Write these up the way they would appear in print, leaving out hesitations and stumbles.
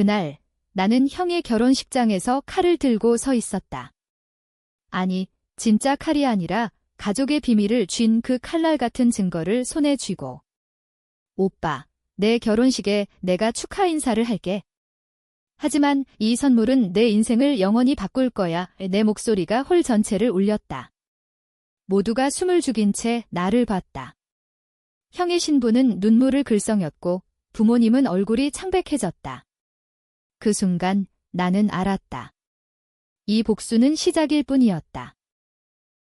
그날 나는 형의 결혼식장에서 칼을 들고 서 있었다. 아니, 진짜 칼이 아니라 가족의 비밀을 쥔 그 칼날 같은 증거를 손에 쥐고. 오빠, 내 결혼식에 내가 축하 인사를 할게. 하지만 이 선물은 내 인생을 영원히 바꿀 거야. 내 목소리가 홀 전체를 울렸다. 모두가 숨을 죽인 채 나를 봤다. 형의 신부는 눈물을 글썽였고 부모님은 얼굴이 창백해졌다. 그 순간 나는 알았다. 이 복수는 시작일 뿐이었다.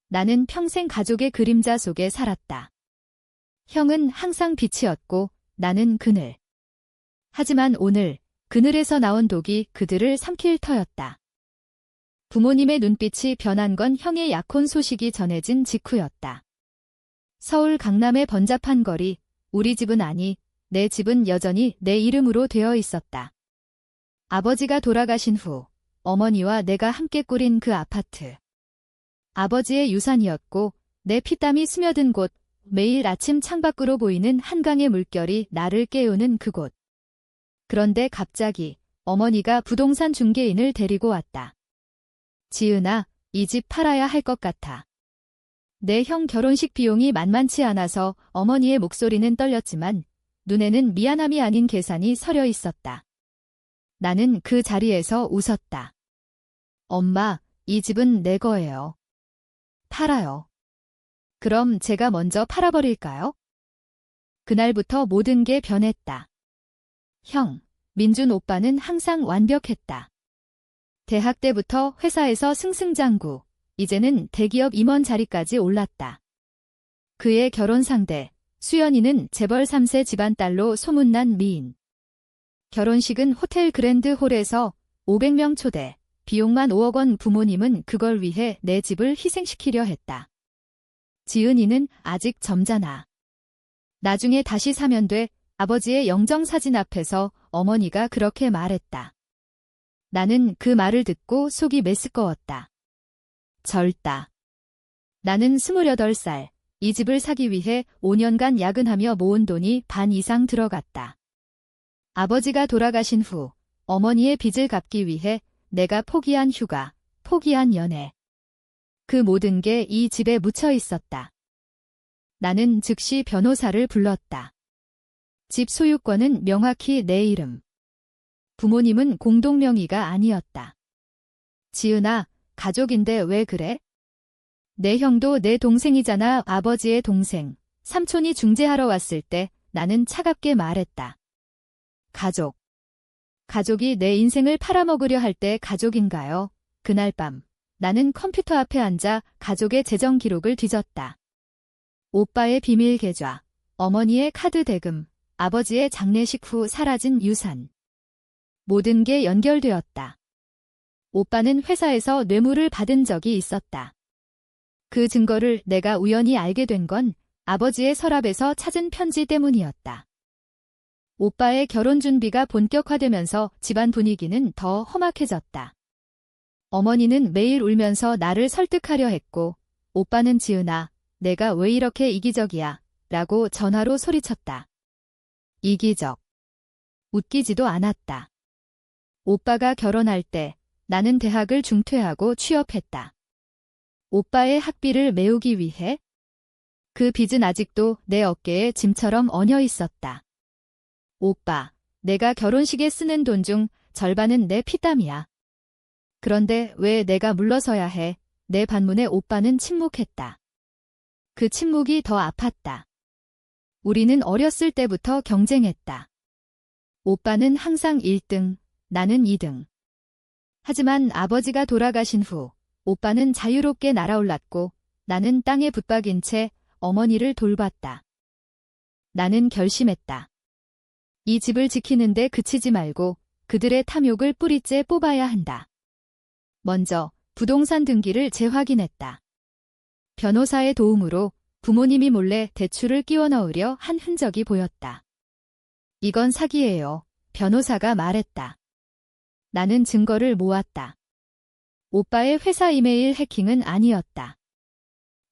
나는 평생 가족의 그림자 속에 살았다. 형은 항상 빛이었고 나는 그늘. 하지만 오늘 그늘에서 나온 독이 그들을 삼킬 터였다. 부모님의 눈빛이 변한 건 형의 약혼 소식이 전해진 직후였다. 서울 강남의 번잡한 거리, 우리 집은 아니, 내 집은 여전히 내 이름으로 되어 있었다. 아버지가 돌아가신 후 어머니와 내가 함께 꾸린 그 아파트. 아버지의 유산이었고 내 피땀이 스며든 곳, 매일 아침 창밖으로 보이는 한강의 물결이 나를 깨우는 그곳. 그런데 갑자기 어머니가 부동산 중개인을 데리고 왔다. 지은아, 이 집 팔아야 할 것 같아. 내 형 결혼식 비용이 만만치 않아서 어머니의 목소리는 떨렸지만 눈에는 미안함이 아닌 계산이 서려 있었다. 나는 그 자리에서 웃었다. 엄마, 이 집은 내 거예요. 팔아요. 그럼 제가 먼저 팔아버릴까요? 그날부터 모든 게 변했다. 형, 민준 오빠는 항상 완벽했다. 대학 때부터 회사에서 승승장구, 이제는 대기업 임원 자리까지 올랐다. 그의 결혼 상대, 수연이는 재벌 3세 집안딸로 소문난 미인. 결혼식은 호텔 그랜드 홀에서 500명 초대, 비용만 5억 원. 부모님은 그걸 위해 내 집을 희생시키려 했다. 지은이는 아직 점잖아. 나중에 다시 사면 돼. 아버지의 영정사진 앞에서 어머니가 그렇게 말했다. 나는 그 말을 듣고 속이 메스꺼웠다. 절다. 나는 28살, 이 집을 사기 위해 5년간 야근하며 모은 돈이 반 이상 들어갔다. 아버지가 돌아가신 후 어머니의 빚을 갚기 위해 내가 포기한 휴가, 포기한 연애. 그 모든 게 이 집에 묻혀 있었다. 나는 즉시 변호사를 불렀다. 집 소유권은 명확히 내 이름. 부모님은 공동명의가 아니었다. 지은아, 가족인데 왜 그래? 내 형도 내 동생이잖아. 아버지의 동생. 삼촌이 중재하러 왔을 때 나는 차갑게 말했다. 가족. 가족이 내 인생을 팔아먹으려 할 때 가족인가요? 그날 밤 나는 컴퓨터 앞에 앉아 가족의 재정 기록을 뒤졌다. 오빠의 비밀 계좌, 어머니의 카드 대금, 아버지의 장례식 후 사라진 유산. 모든 게 연결되었다. 오빠는 회사에서 뇌물을 받은 적이 있었다. 그 증거를 내가 우연히 알게 된 건 아버지의 서랍에서 찾은 편지 때문이었다. 오빠의 결혼 준비가 본격화되면서 집안 분위기는 더 험악해졌다. 어머니는 매일 울면서 나를 설득하려 했고, 오빠는 지은아, 내가 왜 이렇게 이기적이야? 라고 전화로 소리쳤다. 이기적. 웃기지도 않았다. 오빠가 결혼할 때 나는 대학을 중퇴하고 취업했다. 오빠의 학비를 메우기 위해 그 빚은 아직도 내 어깨에 짐처럼 얹어 있었다. 오빠, 내가 결혼식에 쓰는 돈 중 절반은 내 피땀이야. 그런데 왜 내가 물러서야 해? 내 반문에 오빠는 침묵했다. 그 침묵이 더 아팠다. 우리는 어렸을 때부터 경쟁했다. 오빠는 항상 1등, 나는 2등. 하지만 아버지가 돌아가신 후 오빠는 자유롭게 날아올랐고 나는 땅에 붙박인 채 어머니를 돌봤다. 나는 결심했다. 이 집을 지키는데 그치지 말고 그들의 탐욕을 뿌리째 뽑아야 한다. 먼저 부동산 등기를 재확인했다. 변호사의 도움으로 부모님이 몰래 대출을 끼워 넣으려 한 흔적이 보였다. 이건 사기예요. 변호사가 말했다. 나는 증거를 모았다. 오빠의 회사 이메일 해킹은 아니었다.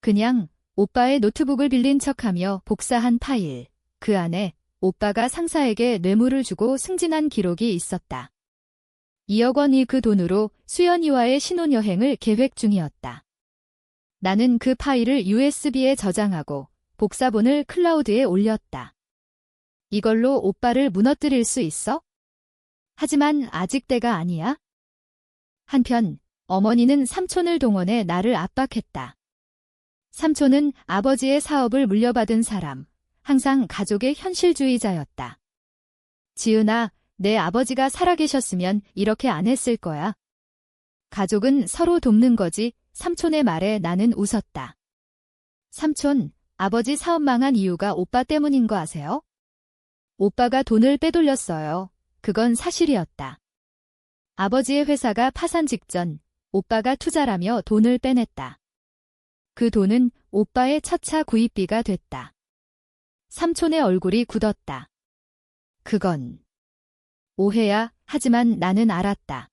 그냥 오빠의 노트북을 빌린 척하며 복사한 파일. 그 안에 오빠가 상사에게 뇌물을 주고 승진한 기록이 있었다. 2억 원이 그 돈으로 수연이와의 신혼여행을 계획 중이었다. 나는 그 파일을 USB에 저장하고 복사본을 클라우드에 올렸다. 이걸로 오빠를 무너뜨릴 수 있어? 하지만 아직 때가 아니야. 한편 어머니는 삼촌을 동원해 나를 압박했다. 삼촌은 아버지의 사업을 물려받은 사람, 항상 가족의 현실주의자였다. 지은아, 내 아버지가 살아계셨으면 이렇게 안 했을 거야. 가족은 서로 돕는 거지. 삼촌의 말에 나는 웃었다. 삼촌, 아버지 사업 망한 이유가 오빠 때문인 거 아세요? 오빠가 돈을 빼돌렸어요. 그건 사실이었다. 아버지의 회사가 파산 직전 오빠가 투자라며 돈을 빼냈다. 그 돈은 오빠의 첫 차 구입비가 됐다. 삼촌의 얼굴이 굳었다. 그건 오해야. 하지만 나는 알았다.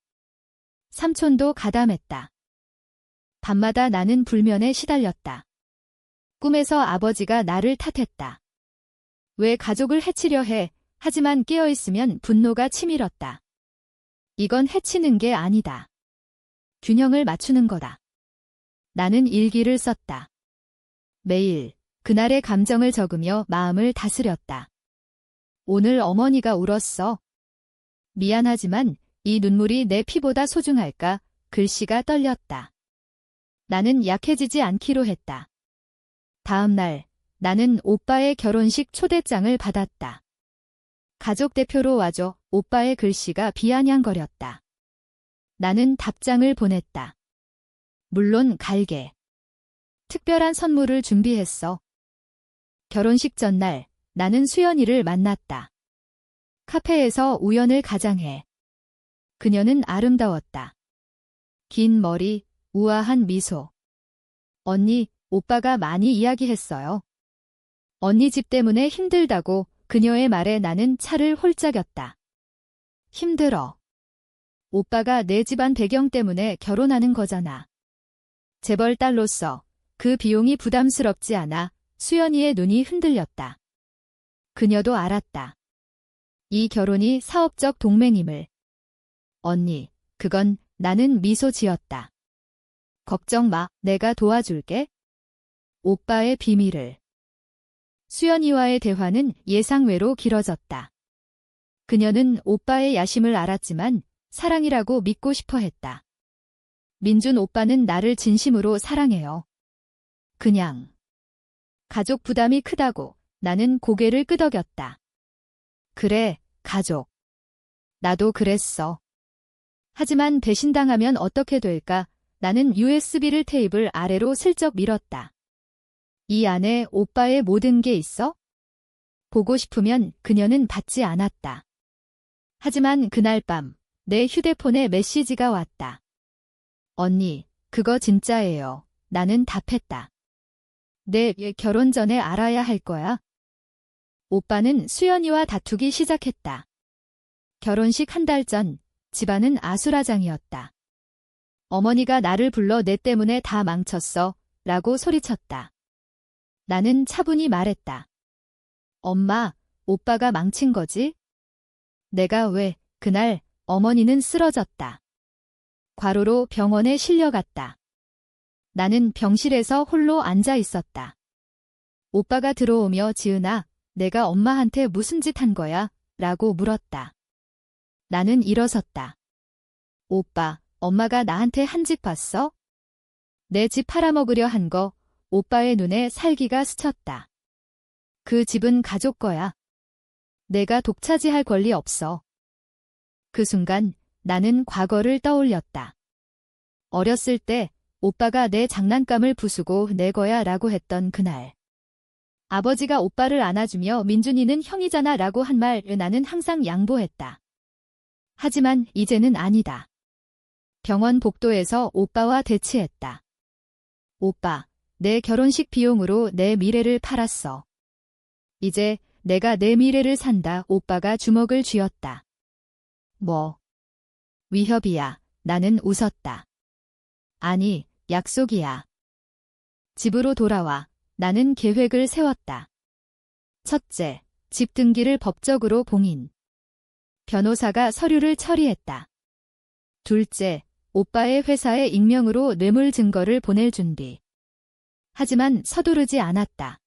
삼촌도 가담했다. 밤마다 나는 불면에 시달렸다. 꿈에서 아버지가 나를 탓했다. 왜 가족을 해치려 해? 하지만 깨어있으면 분노가 치밀었다. 이건 해치는 게 아니다. 균형을 맞추는 거다. 나는 일기를 썼다. 매일 그날의 감정을 적으며 마음을 다스렸다. 오늘 어머니가 울었어. 미안하지만 이 눈물이 내 피보다 소중할까? 글씨가 떨렸다. 나는 약해지지 않기로 했다. 다음 날 나는 오빠의 결혼식 초대장을 받았다. 가족 대표로 와줘. 오빠의 글씨가 비아냥거렸다. 나는 답장을 보냈다. 물론 갈게. 특별한 선물을 준비했어. 결혼식 전날 나는 수연이를 만났다. 카페에서 우연을 가장해. 그녀는 아름다웠다. 긴 머리, 우아한 미소. 언니, 오빠가 많이 이야기했어요. 언니 집 때문에 힘들다고. 그녀의 말에 나는 차를 홀짝였다. 힘들어. 오빠가 내 집안 배경 때문에 결혼하는 거잖아. 재벌 딸로서 그 비용이 부담스럽지 않아. 수연이의 눈이 흔들렸다. 그녀도 알았다. 이 결혼이 사업적 동맹임을. 언니, 그건. 나는 미소 지었다. 걱정 마. 내가 도와줄게. 오빠의 비밀을. 수연이와의 대화는 예상외로 길어졌다. 그녀는 오빠의 야심을 알았지만 사랑이라고 믿고 싶어 했다. 민준 오빠는 나를 진심으로 사랑해요. 그냥. 가족 부담이 크다고. 나는 고개를 끄덕였다. 그래, 가족. 나도 그랬어. 하지만 배신당하면 어떻게 될까? 나는 USB를 테이블 아래로 슬쩍 밀었다. 이 안에 오빠의 모든 게 있어? 보고 싶으면. 그녀는 받지 않았다. 하지만 그날 밤 내 휴대폰에 메시지가 왔다. 언니, 그거 진짜예요. 나는 답했다. 내 결혼 전에 알아야 할 거야. 오빠는 수연이와 다투기 시작했다. 결혼식 한 달 전 집안은 아수라장이었다. 어머니가 나를 불러 내 때문에 다 망쳤어. 라고 소리쳤다. 나는 차분히 말했다. 엄마, 오빠가 망친 거지? 내가 왜? 그날 어머니는 쓰러졌다. 과로로 병원에 실려갔다. 나는 병실에서 홀로 앉아 있었다. 오빠가 들어오며 지은아, 내가 엄마한테 무슨 짓 한 거야? 라고 물었다. 나는 일어섰다. 오빠, 엄마가 나한테 한 짓 봤어? 내 집 팔아먹으려 한 거. 오빠의 눈에 살기가 스쳤다. 그 집은 가족 거야. 내가 독차지할 권리 없어. 그 순간 나는 과거를 떠올렸다. 어렸을 때 오빠가 내 장난감을 부수고 내 거야 라고 했던 그날. 아버지가 오빠를 안아주며 민준이는 형이잖아 라고 한 말 나는 항상 양보했다. 하지만 이제는 아니다. 병원 복도에서 오빠와 대치했다. 오빠, 내 결혼식 비용으로 내 미래를 팔았어. 이제 내가 내 미래를 산다. 오빠가 주먹을 쥐었다. 뭐? 위협이야. 나는 웃었다. 아니, 약속이야. 집으로 돌아와. 나는 계획을 세웠다. 첫째, 집 등기를 법적으로 봉인. 변호사가 서류를 처리했다. 둘째, 오빠의 회사에 익명으로 뇌물 증거를 보낼 준비. 하지만 서두르지 않았다.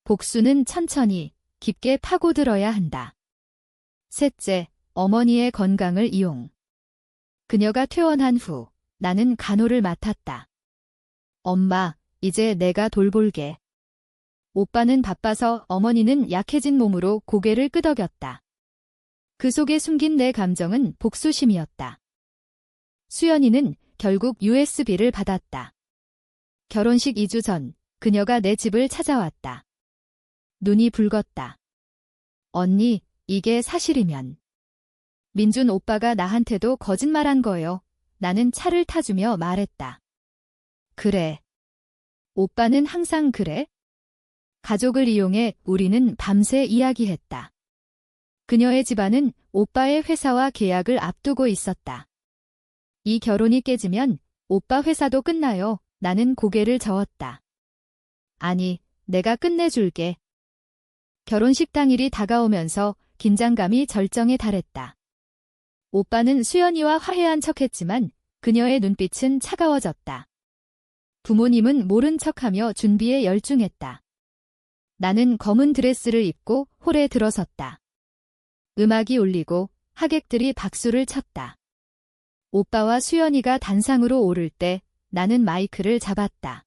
복수는 천천히, 깊게 파고들어야 한다. 셋째, 어머니의 건강을 이용. 그녀가 퇴원한 후 나는 간호를 맡았다. 엄마, 이제 내가 돌볼게. 오빠는 바빠서 어머니는 약해진 몸으로 고개를 끄덕였다. 그 속에 숨긴 내 감정은 복수심이었다. 수연이는 결국 USB를 받았다. 결혼식 2주 전, 그녀가 내 집을 찾아왔다. 눈이 붉었다. 언니, 이게 사실이면. 민준 오빠가 나한테도 거짓말한 거요. 나는 차를 타주며 말했다. 그래. 오빠는 항상 그래? 가족을 이용해 우리는 밤새 이야기했다. 그녀의 집안은 오빠의 회사와 계약을 앞두고 있었다. 이 결혼이 깨지면 오빠 회사도 끝나요. 나는 고개를 저었다. 아니, 내가 끝내줄게. 결혼식 당일이 다가오면서 긴장감이 절정에 달했다. 오빠는 수연이와 화해한 척했지만 그녀의 눈빛은 차가워졌다. 부모님은 모른 척하며 준비에 열중했다. 나는 검은 드레스를 입고 홀에 들어섰다. 음악이 울리고 하객들이 박수를 쳤다. 오빠와 수연이가 단상으로 오를 때 나는 마이크를 잡았다.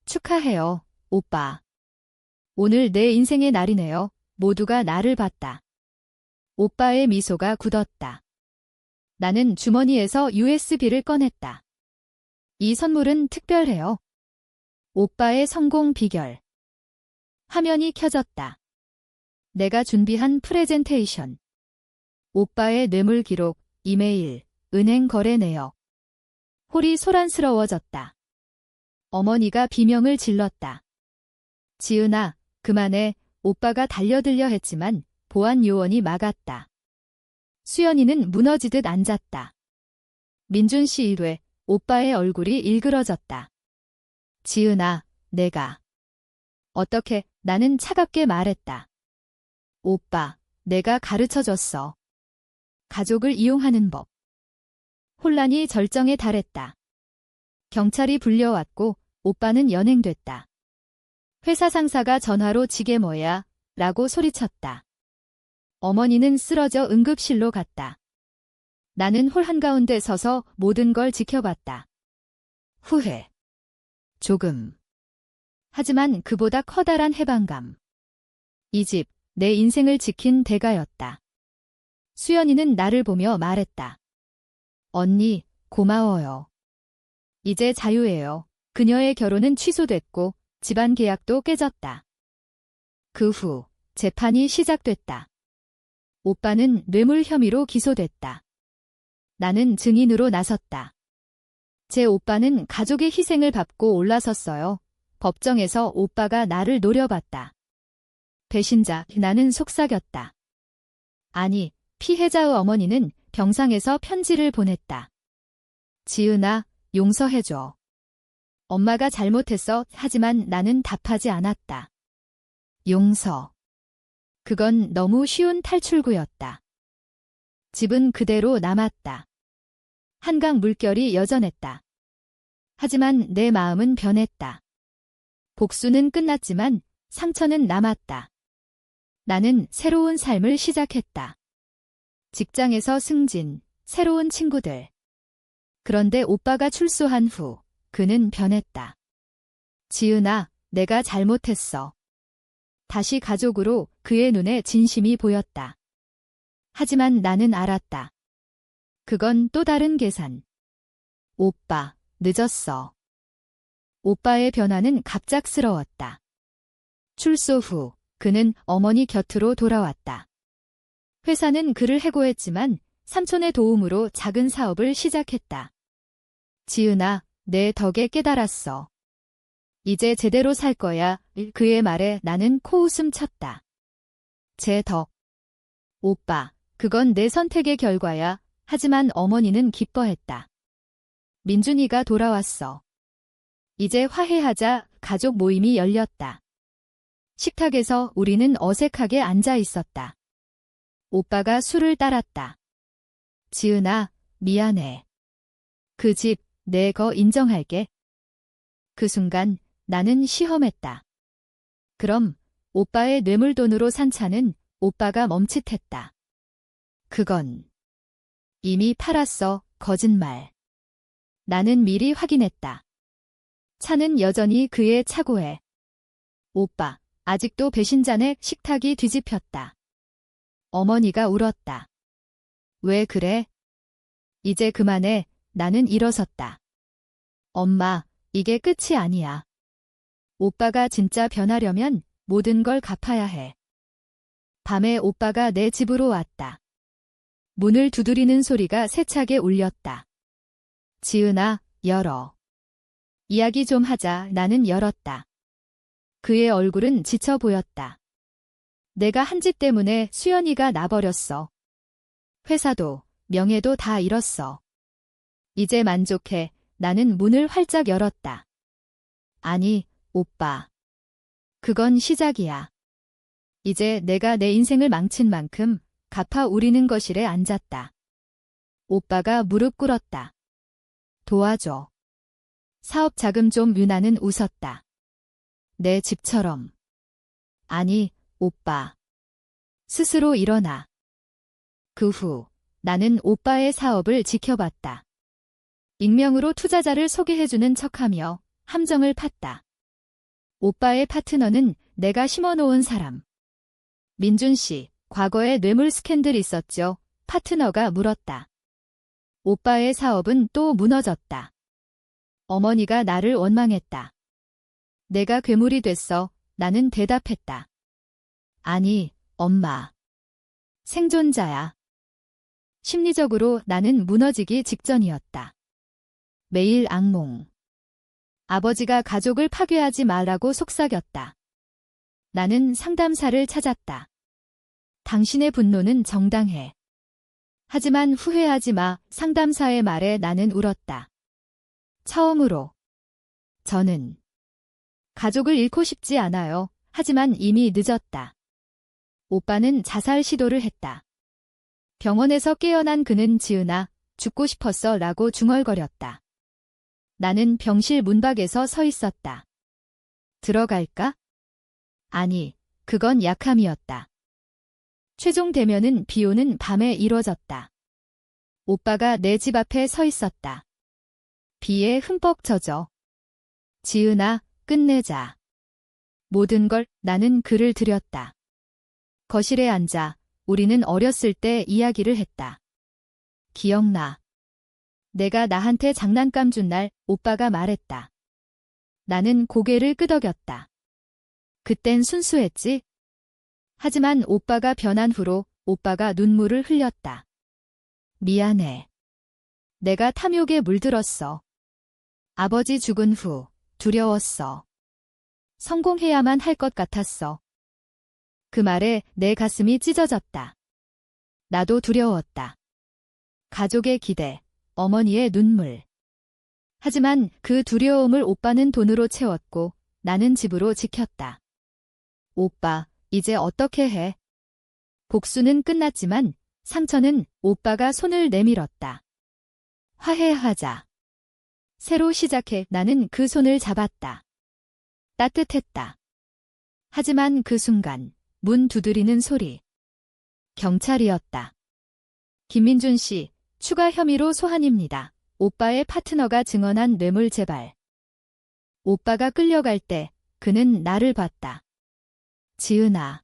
축하해요, 오빠. 오늘 내 인생의 날이네요. 모두가 나를 봤다. 오빠의 미소가 굳었다. 나는 주머니에서 USB를 꺼냈다. 이 선물은 특별해요. 오빠의 성공 비결. 화면이 켜졌다. 내가 준비한 프레젠테이션. 오빠의 뇌물 기록, 이메일, 은행 거래 내역. 홀이 소란스러워졌다. 어머니가 비명을 질렀다. 지은아, 그만해. 오빠가 달려들려 했지만 보안 요원이 막았다. 수연이는 무너지듯 앉았다. 민준 씨 1회, 오빠의 얼굴이 일그러졌다. 지은아, 내가. 어떻게, 나는 차갑게 말했다. 오빠, 내가 가르쳐줬어. 가족을 이용하는 법. 혼란이 절정에 달했다. 경찰이 불려왔고 오빠는 연행됐다. 회사 상사가 전화로 지게 뭐야? 라고 소리쳤다. 어머니는 쓰러져 응급실로 갔다. 나는 홀 한가운데 서서 모든 걸 지켜봤다. 후회. 조금. 하지만 그보다 커다란 해방감. 이 집, 내 인생을 지킨 대가였다. 수연이는 나를 보며 말했다. 언니, 고마워요. 이제 자유예요. 그녀의 결혼은 취소됐고 집안 계약도 깨졌다. 그 후 재판이 시작됐다. 오빠는 뇌물 혐의로 기소됐다. 나는 증인으로 나섰다. 제 오빠는 가족의 희생을 밟고 올라섰어요. 법정에서 오빠가 나를 노려봤다. 배신자, 나는 속삭였다. 아니, 피해자의 어머니는 병상에서 편지를 보냈다. 지은아, 용서해줘. 엄마가 잘못했어. 하지만 나는 답하지 않았다. 용서. 그건 너무 쉬운 탈출구였다. 집은 그대로 남았다. 한강 물결이 여전했다. 하지만 내 마음은 변했다. 복수는 끝났지만 상처는 남았다. 나는 새로운 삶을 시작했다. 직장에서 승진, 새로운 친구들. 그런데 오빠가 출소한 후 그는 변했다. 지은아, 내가 잘못했어. 다시 가족으로 그의 눈에 진심이 보였다. 하지만 나는 알았다. 그건 또 다른 계산. 오빠, 늦었어. 오빠의 변화는 갑작스러웠다. 출소 후 그는 어머니 곁으로 돌아왔다. 회사는 그를 해고했지만 삼촌의 도움으로 작은 사업을 시작했다. 지은아, 내 덕에 깨달았어. 이제 제대로 살 거야. 그의 말에 나는 코웃음 쳤다. 제 덕. 오빠, 그건 내 선택의 결과야. 하지만 어머니는 기뻐했다. 민준이가 돌아왔어. 이제 화해하자. 가족 모임이 열렸다. 식탁에서 우리는 어색하게 앉아 있었다. 오빠가 술을 따랐다. 지은아, 미안해. 그 집, 내 거 인정할게. 그 순간 나는 시험했다. 그럼 오빠의 뇌물돈으로 산 차는 오빠가 멈칫했다. 그건 이미 팔았어, 거짓말. 나는 미리 확인했다. 차는 여전히 그의 차고에. 오빠, 아직도 배신자네. 식탁이 뒤집혔다. 어머니가 울었다. 왜 그래? 이제 그만해. 나는 일어섰다. 엄마, 이게 끝이 아니야. 오빠가 진짜 변하려면 모든 걸 갚아야 해. 밤에 오빠가 내 집으로 왔다. 문을 두드리는 소리가 세차게 울렸다. 지은아, 열어. 이야기 좀 하자. 나는 열었다. 그의 얼굴은 지쳐 보였다. 내가 한 짓 때문에 수연이가 나버렸어. 회사도, 명예도 다 잃었어. 이제 만족해. 나는 문을 활짝 열었다. 아니, 오빠. 그건 시작이야. 이제 내가 내 인생을 망친 만큼 갚아 우리는 거실에 앉았다. 오빠가 무릎 꿇었다. 도와줘. 사업 자금 좀. 유나는 웃었다. 내 집처럼. 아니, 오빠. 스스로 일어나. 그 후 나는 오빠의 사업을 지켜봤다. 익명으로 투자자를 소개해주는 척하며 함정을 팠다. 오빠의 파트너는 내가 심어놓은 사람. 민준 씨, 과거에 뇌물 스캔들 있었죠? 파트너가 물었다. 오빠의 사업은 또 무너졌다. 어머니가 나를 원망했다. 내가 괴물이 됐어. 나는 대답했다. 아니, 엄마. 생존자야. 심리적으로 나는 무너지기 직전이었다. 매일 악몽. 아버지가 가족을 파괴하지 말라고 속삭였다. 나는 상담사를 찾았다. 당신의 분노는 정당해. 하지만 후회하지 마. 상담사의 말에 나는 울었다. 처음으로. 저는 가족을 잃고 싶지 않아요. 하지만 이미 늦었다. 오빠는 자살 시도를 했다. 병원에서 깨어난 그는 지은아, 죽고 싶었어 라고 중얼거렸다. 나는 병실 문밖에서 서 있었다. 들어갈까? 아니, 그건 약함이었다. 최종 대면은 비 오는 밤에 이뤄졌다. 오빠가 내 집 앞에 서 있었다. 비에 흠뻑 젖어. 지은아, 끝내자. 모든 걸. 나는 그를 들였다. 거실에 앉아 우리는 어렸을 때 이야기를 했다. 기억나. 내가 나한테 장난감 준 날 오빠가 말했다. 나는 고개를 끄덕였다. 그땐 순수했지? 하지만 오빠가 변한 후로 오빠가 눈물을 흘렸다. 미안해. 내가 탐욕에 물들었어. 아버지 죽은 후 두려웠어. 성공해야만 할 것 같았어. 그 말에 내 가슴이 찢어졌다. 나도 두려웠다. 가족의 기대, 어머니의 눈물. 하지만 그 두려움을 오빠는 돈으로 채웠고 나는 집으로 지켰다. 오빠, 이제 어떻게 해? 복수는 끝났지만 상처는. 오빠가 손을 내밀었다. 화해하자. 새로 시작해. 나는 그 손을 잡았다. 따뜻했다. 하지만 그 순간 문 두드리는 소리. 경찰이었다. 김민준 씨, 추가 혐의로 소환입니다. 오빠의 파트너가 증언한 뇌물 재발. 오빠가 끌려갈 때 그는 나를 봤다. 지은아.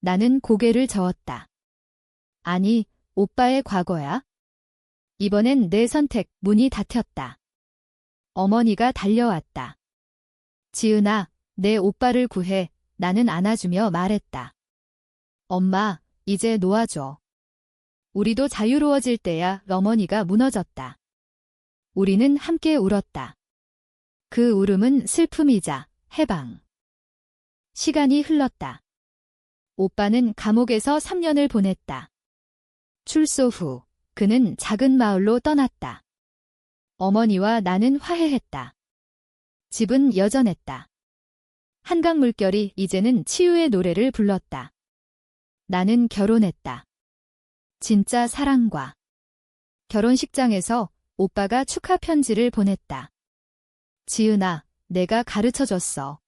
나는 고개를 저었다. 아니, 오빠의 과거야? 이번엔 내 선택. 문이 닫혔다. 어머니가 달려왔다. 지은아, 내 오빠를 구해. 나는 안아주며 말했다. 엄마, 이제 놓아줘. 우리도 자유로워질 때야. 어머니가 무너졌다. 우리는 함께 울었다. 그 울음은 슬픔이자 해방. 시간이 흘렀다. 오빠는 감옥에서 3년을 보냈다. 출소 후 그는 작은 마을로 떠났다. 어머니와 나는 화해했다. 집은 여전했다. 한강 물결이 이제는 치유의 노래를 불렀다. 나는 결혼했다. 진짜 사랑과 결혼식장에서 오빠가 축하 편지를 보냈다. 지은아, 내가 가르쳐줬어.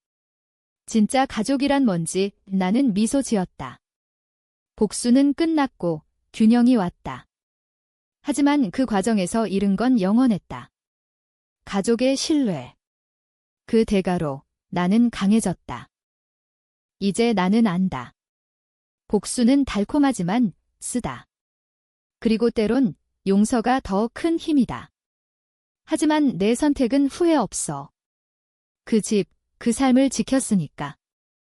진짜 가족이란 뭔지 나는 미소 지었다. 복수는 끝났고 균형이 왔다. 하지만 그 과정에서 잃은 건 영원했다. 가족의 신뢰. 그 대가로 나는 강해졌다. 이제 나는 안다. 복수는 달콤하지만 쓰다. 그리고 때론 용서가 더 큰 힘이다. 하지만 내 선택은 후회 없어. 그 집, 그 삶을 지켰으니까.